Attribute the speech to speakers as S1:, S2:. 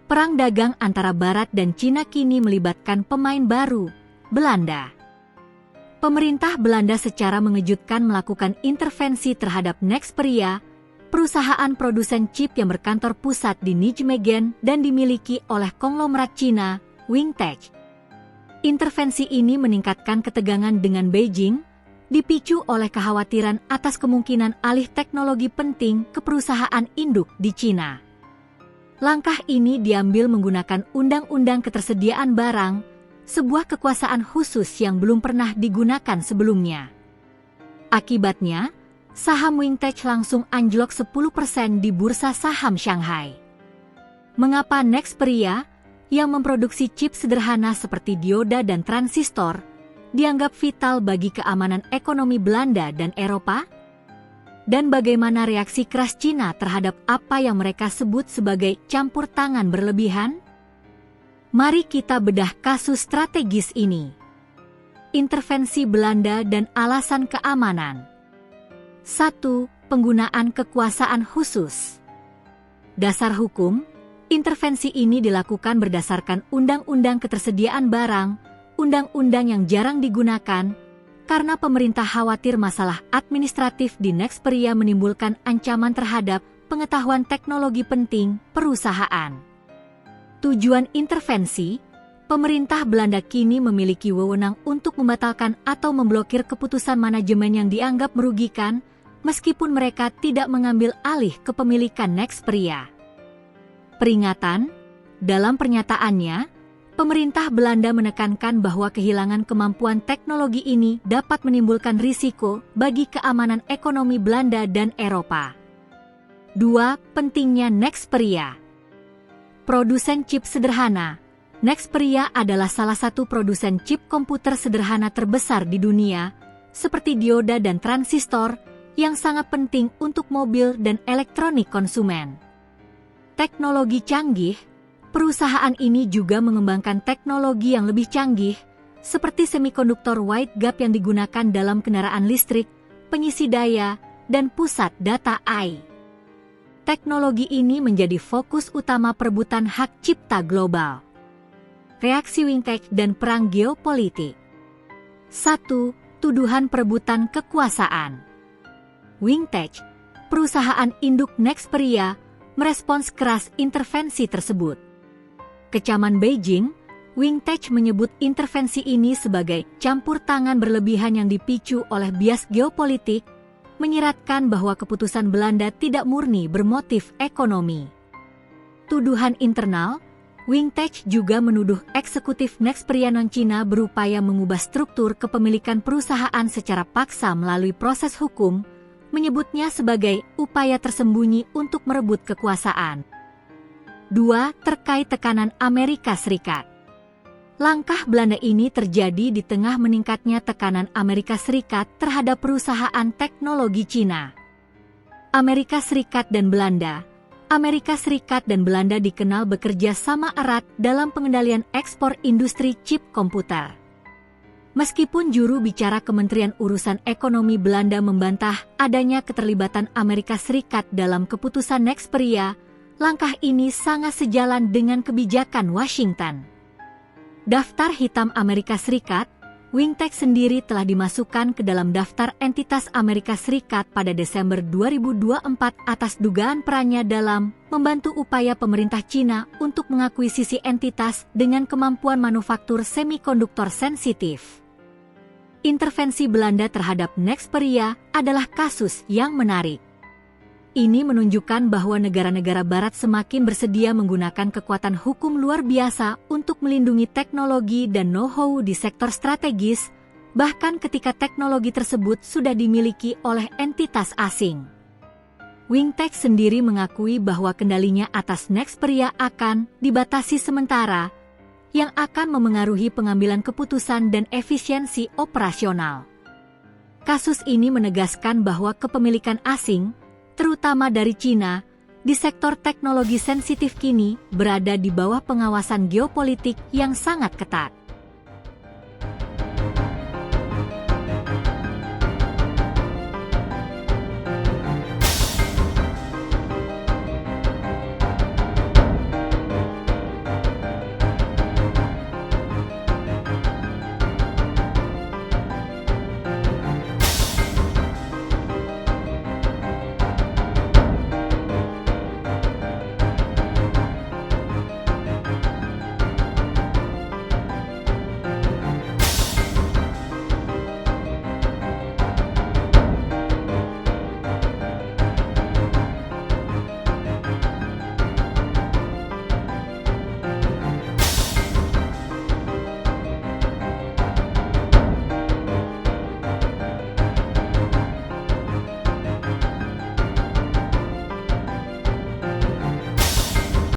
S1: Perang dagang antara Barat dan Cina kini melibatkan pemain baru, Belanda. Pemerintah Belanda secara mengejutkan melakukan intervensi terhadap Nexperia, perusahaan produsen chip yang berkantor pusat di Nijmegen dan dimiliki oleh konglomerat Cina, Wingtech. Intervensi ini meningkatkan ketegangan dengan Beijing, dipicu oleh kekhawatiran atas kemungkinan alih teknologi penting ke perusahaan induk di Cina. Langkah ini diambil menggunakan Undang-Undang Ketersediaan Barang, sebuah kekuasaan khusus yang belum pernah digunakan sebelumnya. Akibatnya, saham Wingtech langsung anjlok 10% di bursa saham Shanghai. Mengapa Nexperia, yang memproduksi chip sederhana seperti dioda dan transistor, dianggap vital bagi keamanan ekonomi Belanda dan Eropa? Dan bagaimana reaksi keras Cina terhadap apa yang mereka sebut sebagai campur tangan berlebihan? Mari kita bedah kasus strategis ini. Intervensi Belanda dan alasan keamanan. 1. Penggunaan kekuasaan khusus. Dasar hukum, intervensi ini dilakukan berdasarkan Undang-Undang Ketersediaan Barang, undang-undang yang jarang digunakan, karena pemerintah khawatir masalah administratif di Nexperia menimbulkan ancaman terhadap pengetahuan teknologi penting perusahaan. Tujuan intervensi, pemerintah Belanda kini memiliki wewenang untuk membatalkan atau memblokir keputusan manajemen yang dianggap merugikan, meskipun mereka tidak mengambil alih kepemilikan Nexperia. Peringatan, dalam pernyataannya, pemerintah Belanda menekankan bahwa kehilangan kemampuan teknologi ini dapat menimbulkan risiko bagi keamanan ekonomi Belanda dan Eropa. 2. Pentingnya Nexperia. Produsen chip sederhana. Nexperia adalah salah satu produsen chip komputer sederhana terbesar di dunia, seperti dioda dan transistor, yang sangat penting untuk mobil dan elektronik konsumen. Teknologi canggih. Perusahaan ini juga mengembangkan teknologi yang lebih canggih, seperti semikonduktor wide gap yang digunakan dalam kendaraan listrik, pengisi daya, dan pusat data AI. Teknologi ini menjadi fokus utama perebutan hak cipta global. Reaksi Wingtech dan perang geopolitik. 1. Tuduhan perebutan kekuasaan. Wingtech, perusahaan induk Nexperia, merespons keras intervensi tersebut. Kecaman Beijing, Wingtech menyebut intervensi ini sebagai campur tangan berlebihan yang dipicu oleh bias geopolitik, menyiratkan bahwa keputusan Belanda tidak murni bermotif ekonomi. Tuduhan internal, Wingtech juga menuduh eksekutif Nexperia non-Cina berupaya mengubah struktur kepemilikan perusahaan secara paksa melalui proses hukum, menyebutnya sebagai upaya tersembunyi untuk merebut kekuasaan. 2. Terkait tekanan Amerika Serikat. Langkah Belanda ini terjadi di tengah meningkatnya tekanan Amerika Serikat terhadap perusahaan teknologi Cina. Amerika Serikat dan Belanda dikenal bekerja sama erat dalam pengendalian ekspor industri chip komputer. Meskipun juru bicara Kementerian Urusan Ekonomi Belanda membantah adanya keterlibatan Amerika Serikat dalam keputusan Nexperia, langkah ini sangat sejalan dengan kebijakan Washington. Daftar hitam Amerika Serikat, Wingtech sendiri telah dimasukkan ke dalam daftar entitas Amerika Serikat pada Desember 2024 atas dugaan perannya dalam membantu upaya pemerintah Cina untuk mengakuisisi entitas dengan kemampuan manufaktur semikonduktor sensitif. Intervensi Belanda terhadap Nexperia adalah kasus yang menarik. Ini menunjukkan bahwa negara-negara Barat semakin bersedia menggunakan kekuatan hukum luar biasa untuk melindungi teknologi dan know-how di sektor strategis, bahkan ketika teknologi tersebut sudah dimiliki oleh entitas asing. Wingtech sendiri mengakui bahwa kendalinya atas Nexperia akan dibatasi sementara, yang akan memengaruhi pengambilan keputusan dan efisiensi operasional. Kasus ini menegaskan bahwa kepemilikan asing, terutama dari Cina, di sektor teknologi sensitif kini berada di bawah pengawasan geopolitik yang sangat ketat.